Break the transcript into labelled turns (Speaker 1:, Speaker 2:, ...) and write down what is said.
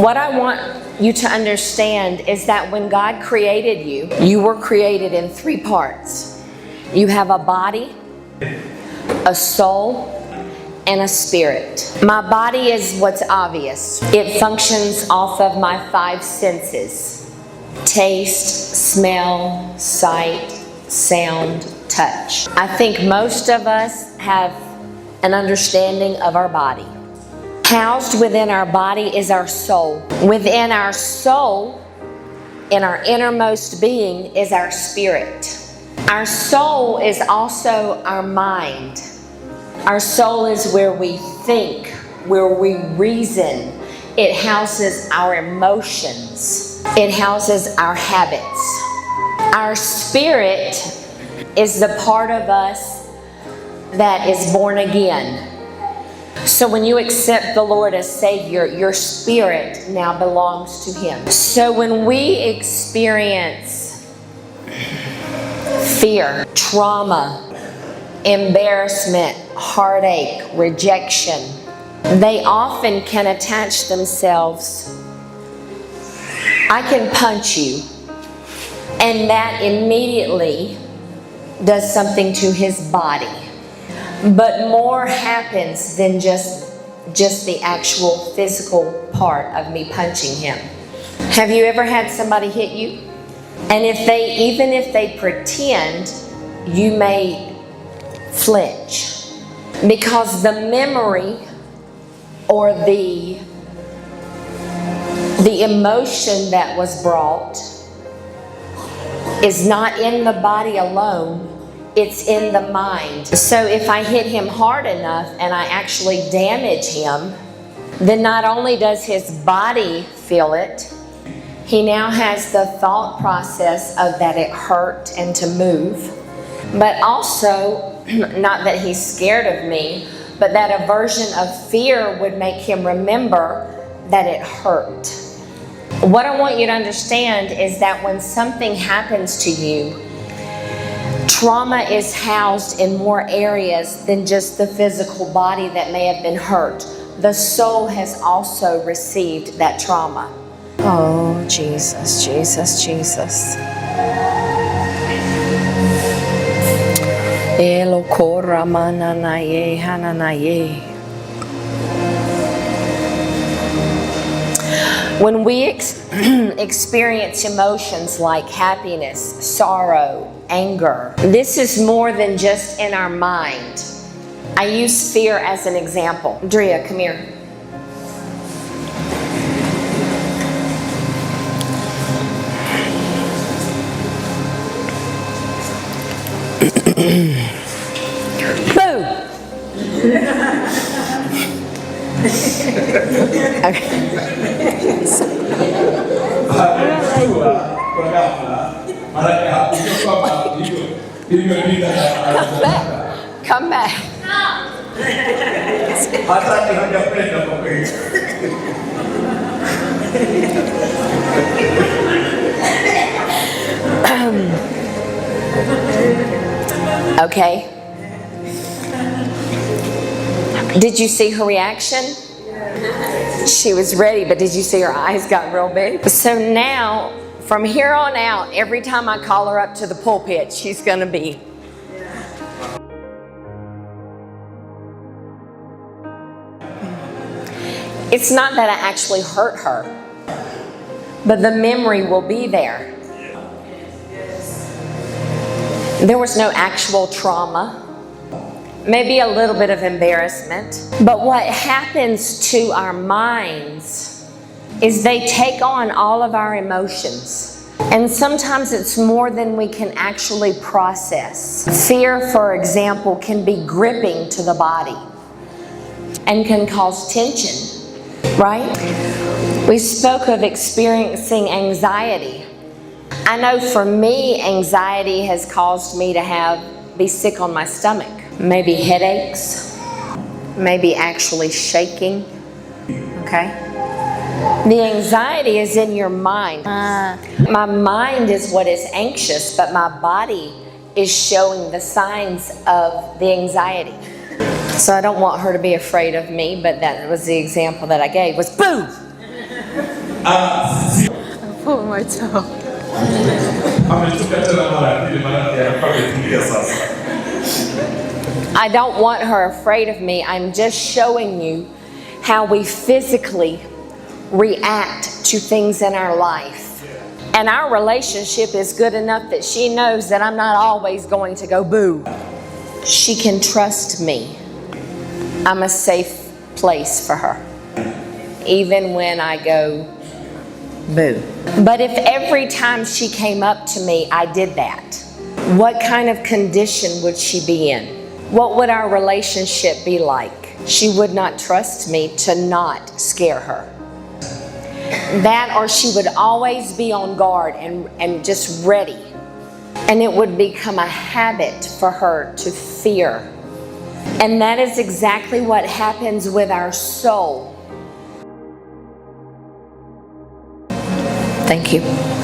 Speaker 1: What I want you to understand is that when God created you, you were created in 3 parts. You have a body, a soul, and a spirit. My body is what's obvious. It functions off of my 5 senses: taste, smell, sight, sound, touch. I think most of us have an understanding of our body. Housed within our body is our soul. Within our soul, in our innermost being, is our spirit. Our soul is also our mind. Our soul is where we think, where we reason. It houses our emotions. It houses our habits. Our spirit is the part of us that is born again. So when you accept the Lord as Savior, your spirit now belongs to Him. So when we experience fear, trauma, embarrassment, heartache, rejection, they often can attach themselves. I can punch you, and that immediately does something to his body. But more happens than just the actual physical part of me punching him. Have you ever had somebody hit you? And even if they pretend, you may flinch. Because the memory or the emotion that was brought is not in the body alone. It's in the mind. So if I hit him hard enough and I actually damage him, then not only does his body feel it, he now has the thought process of that it hurt and to move. But also, not that he's scared of me, but that aversion of fear would make him remember that it hurt. What I want you to understand is that when something happens to you, trauma is housed in more areas than just the physical body that may have been hurt. The soul has also received that trauma. Oh, Jesus, Jesus, Jesus. When we experience emotions like happiness, sorrow, anger, this is more than just in our mind. I use fear as an example. Drea, come here. Boo! Come back. Okay. Did you see her reaction? She was ready, but did you see her eyes got real big? So now, from here on out, every time I call her up to the pulpit, she's going to be. It's not that I actually hurt her, but the memory will be there. There was no actual trauma. Maybe a little bit of embarrassment. But what happens to our minds is they take on all of our emotions. And sometimes it's more than we can actually process. Fear, for example, can be gripping to the body and can cause tension, right? We spoke of experiencing anxiety. I know for me, anxiety has caused me to be sick on my stomach. Maybe headaches, maybe actually shaking, okay? The anxiety is in your mind. My mind is what is anxious, but my body is showing the signs of the anxiety. So I don't want her to be afraid of me, but that was the example that I gave, was boo!
Speaker 2: I'm pulling my toe.
Speaker 1: I don't want her afraid of me. I'm just showing you how we physically react to things in our life. And our relationship is good enough that she knows that I'm not always going to go boo. She can trust me. I'm a safe place for her, even when I go boo. But if every time she came up to me, I did that, what kind of condition would she be in? What would our relationship be like? She would not trust me to not scare her. That, or she would always be on guard and just ready. And it would become a habit for her to fear. And that is exactly what happens with our soul. Thank you.